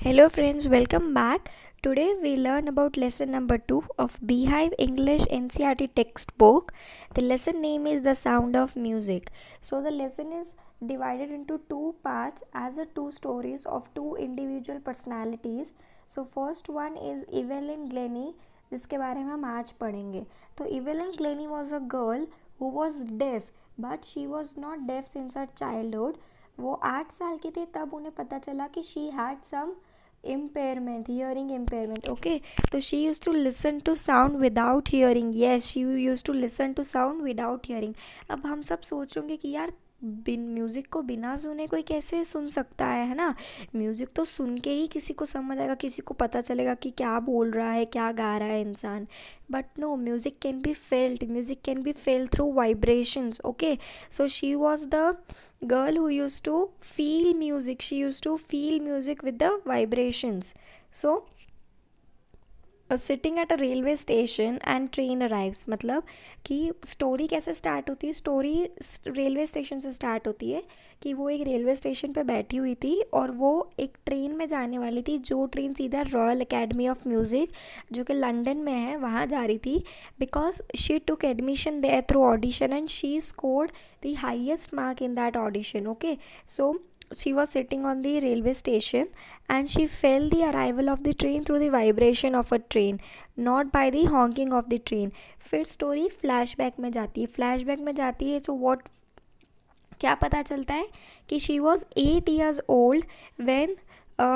Hello friends, welcome back. Today we learn about lesson number 2 of Beehive English NCERT textbook. The lesson name is The Sound of Music. So the lesson is divided into two parts as a two stories of two individual personalities. So first one is Evelyn Glennie, जिसके बारे में हम आज पढ़ेंगे. तो Evelyn Glennie was a girl who was deaf, but she was not deaf since her childhood. वो 8 साल की थी तब उन्हें पता चला कि she had some impairment, hearing impairment. Okay, so she used to listen to sound without hearing. Yes, she used to listen to sound without hearing. अब हम सब सोच रहे कि यार म्यूज़िक को बिना सुने कोई कैसे सुन सकता है ना. म्यूज़िक तो सुन के ही किसी को समझ आएगा, किसी को पता चलेगा कि क्या बोल रहा है, क्या गा रहा है इंसान. But no, music can be felt, music can be fell through vibrations. Okay, so she was the girl who used to feel music. She used to feel music with the vibrations. So sitting at a railway station and train arrives. मतलब कि story कैसे start होती है, story railway station से start होती है कि वो एक रेलवे स्टेशन पे बैठी हुई थी और वो एक ट्रेन में जाने वाली थी, जो ट्रेन सीधा रॉयल एकेडमी ऑफ म्यूज़िक जो कि लंदन में है वहाँ जा रही थी. Because she took admission there through audition and she scored the highest mark in that audition. Okay, so she was sitting on the railway station and she felt the arrival of the train through the vibration of a train, not by the honking of the train. फिर story flashback में जाती है, flashback में जाती है. So what, क्या पता चलता है कि she was 8 years old when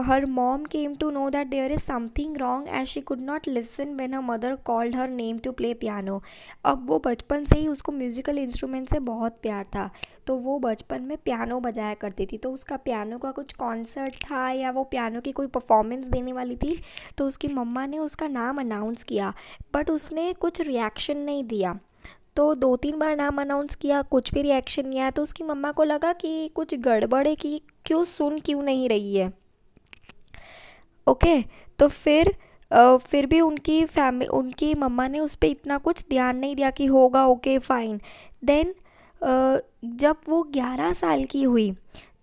her mom came to know that there is something wrong as she could not listen when her mother called her name to play piano. अब वो बचपन से ही उसको म्यूज़िकल इंस्ट्रूमेंट से बहुत प्यार था, तो वो बचपन में पियानो बजाया करती थी. तो उसका पियानो का कुछ कॉन्सर्ट था या वो पियानो की कोई परफॉर्मेंस देने वाली थी, तो उसकी मम्मा ने उसका नाम अनाउंस किया बट उसने कुछ रिएक्शन नहीं दिया. तो 2-3 बार नाम अनाउंस किया, कुछ भी रिएक्शन नहीं आया. तो उसकी मम्मा को लगा कि कुछ गड़बड़ है, कि क्यों नहीं रही है. ओके, तो फिर भी उनकी मम्मा ने उस पर इतना कुछ ध्यान नहीं दिया कि होगा. Okay fine. देन जब वो 11 साल की हुई,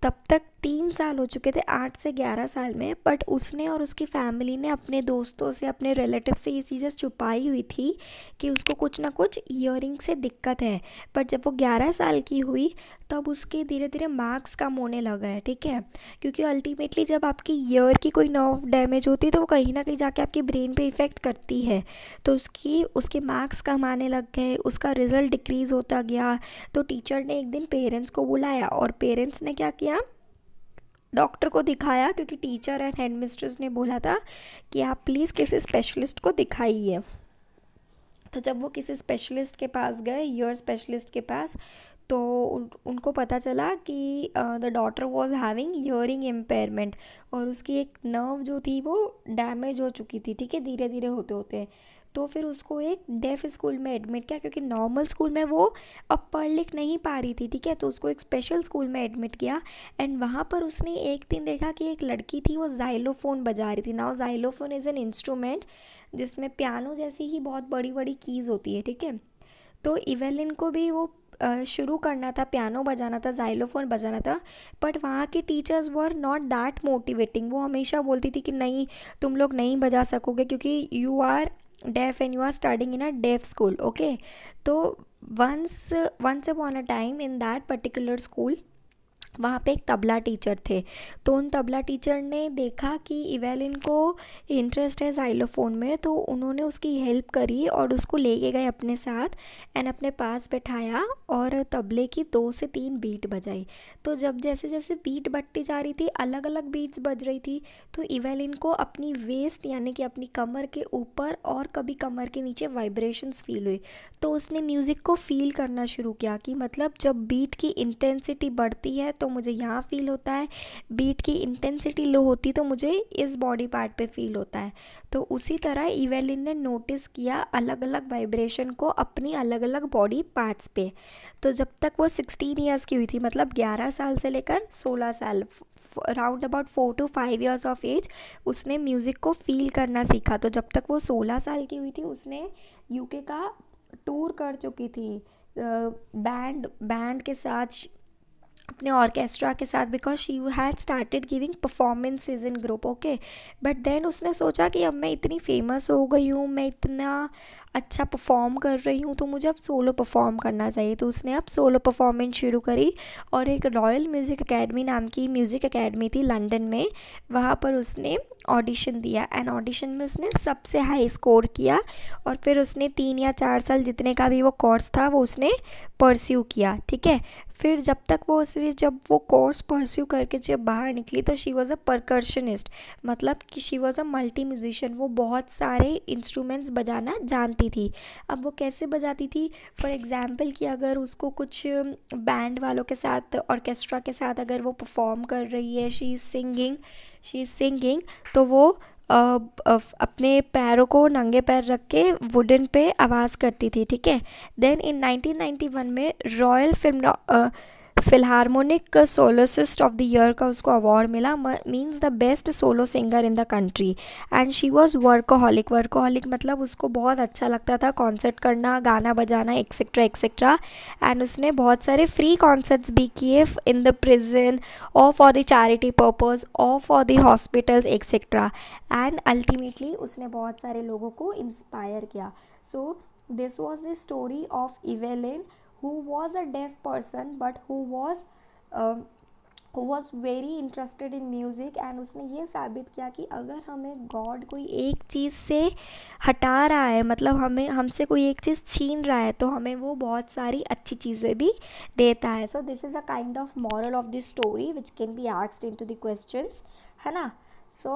तब तक 3 साल हो चुके थे, 8 से 11 साल में. बट उसने और उसकी फैमिली ने अपने दोस्तों से, अपने रिलेटिव से ये चीज़ें छुपाई हुई थी कि उसको कुछ ना कुछ ईयरिंग से दिक्कत है. बट जब वो 11 साल की हुई तब उसके धीरे धीरे मार्क्स कम होने लगा है. ठीक है, क्योंकि अल्टीमेटली जब आपकी ईयर की कोई नर्व डैमेज होती है तो वो कहीं ना कहीं जाके आपके ब्रेन पे इफ़ेक्ट करती है. तो उसके मार्क्स कम आने लग गए, उसका रिज़ल्ट डिक्रीज़ होता गया. तो टीचर ने एक दिन पेरेंट्स को बुलाया और पेरेंट्स ने क्या किया, डॉक्टर को दिखाया, क्योंकि टीचर एंड हेड मिस्ट्रेस ने बोला था कि आप प्लीज़ किसी स्पेशलिस्ट को दिखाइए. तो जब वो किसी स्पेशलिस्ट के पास गए, ईयर स्पेशलिस्ट के पास, तो उनको पता चला कि the daughter was having hearing impairment और उसकी एक नर्व जो थी वो डैमेज हो चुकी थी. ठीक है, धीरे धीरे होते होते. तो फिर उसको एक डेफ स्कूल में एडमिट किया, क्योंकि नॉर्मल स्कूल में वो अब पढ़ लिख नहीं पा रही थी. ठीक है, तो उसको एक स्पेशल स्कूल में एडमिट किया. एंड वहाँ पर उसने एक दिन देखा कि एक लड़की थी, वो जाइलोफोन बजा रही थी. Now xylophone is an instrument जिसमें पियानो जैसी ही बहुत बड़ी बड़ी कीज़ होती है. ठीक है, तो इवेलिन को भी वो शुरू करना था, पियानो बजाना था, जाइलोफोन बजाना था. बट वहाँ के teachers were not that motivating. वो हमेशा बोलती थी कि नहीं, तुम लोग नहीं बजा सकोगे क्योंकि you are deaf and you are studying in a deaf school. Okay, तो once upon a time in that particular school वहाँ पे एक तबला टीचर थे. तो उन तबला टीचर ने देखा कि इवेलिन को इंटरेस्ट है जाइलोफोन में, तो उन्होंने उसकी हेल्प करी और उसको लेके गए अपने साथ एंड अपने पास बैठाया और तबले की 2 से 3 बीट बजाई. तो जब जैसे जैसे बीट बढ़ती जा रही थी, अलग अलग बीट्स बज रही थी, तो इवेलिन को अपनी वेस्ट यानी कि अपनी कमर के ऊपर और कभी कमर के नीचे वाइब्रेशंस फील हुई. तो उसने म्यूज़िक को फील करना शुरू किया कि मतलब जब बीट की इंटेंसिटी बढ़ती है तो मुझे यहाँ फील होता है, बीट की इंटेंसिटी लो होती तो मुझे इस बॉडी पार्ट पे फील होता है. तो उसी तरह इवेलिन ने नोटिस किया अलग अलग वाइब्रेशन को अपनी अलग अलग बॉडी पार्ट्स पे. तो जब तक वो 16 ईयर्स की हुई थी, मतलब 11 साल से लेकर 16 साल, around about 4 to 5 years of age, उसने म्यूज़िक को फील करना सीखा. तो जब तक वो 16 साल की हुई थी उसने यूके का टूर कर चुकी थी बैंड के साथ, अपने ऑर्केस्ट्रा के साथ, because she had started giving performances in group, okay. But then उसने सोचा कि अब मैं इतनी फेमस हो गई हूँ, मैं इतना अच्छा परफॉर्म कर रही हूँ, तो मुझे अब सोलो परफॉर्म करना चाहिए। तो उसने अब सोलो परफॉर्मेंस शुरू करी और एक रॉयल म्यूज़िक एकेडमी नाम की म्यूज़िक एकेडमी थी लंदन में, वहाँ पर उसने ऑडिशन दिया एंड ऑडिशन में उसने सबसे हाई स्कोर किया। और फिर उसने 3 या 4 साल जितने का भी वो कोर्स था वो उसने परस्यू किया, ठीक है। फिर जब वो कोर्स परस्यू करके जब बाहर निकली तो शी वॉज़ अ परकर्शनिस्ट, मतलब कि she was a multi musician, वो बहुत सारे इंस्ट्रूमेंट्स बजाना जानती थी। अब वो कैसे बजाती थी, फॉर एग्ज़ाम्पल कि अगर उसको कुछ बैंड वालों के साथ, ऑर्केस्ट्रा के साथ अगर वो परफॉर्म कर रही है, शी इज़ सिंगिंग, तो वो अपने पैरों को नंगे पैर रख के वुडन पे आवाज़ करती थी, ठीक है। देन इन 1991 में रॉयल फिल्हार्मोनिक सोलोसिस्ट ऑफ द ईयर का उसको अवार्ड मिला, means the best solo singer in the country. And she was workaholic मतलब उसको बहुत अच्छा लगता था कॉन्सर्ट करना, गाना बजाना, एक्सेट्रा एक्सेट्रा। एंड उसने बहुत सारे फ्री कॉन्सर्ट्स भी किए इन द प्रिजन, और फॉर द चैरिटी पर्पस, और for the hospitals etcetera. And ultimately उसने बहुत सारे लोगों को इंस्पायर किया। So this was the story of Evelyn, who was a deaf person but who was very interested in music। And उसने ये साबित किया कि अगर हमें गॉड कोई एक चीज़ से हटा रहा है, मतलब हमसे कोई एक चीज़ छीन रहा है, तो हमें वो बहुत सारी अच्छी चीज़ें भी देता है। So this is a kind of moral of this story which can be asked into the questions, है ना। So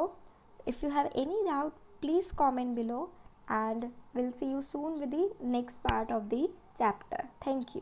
if you have any doubt please comment below, and we'll see you soon with the next part of the chapter. Thank you.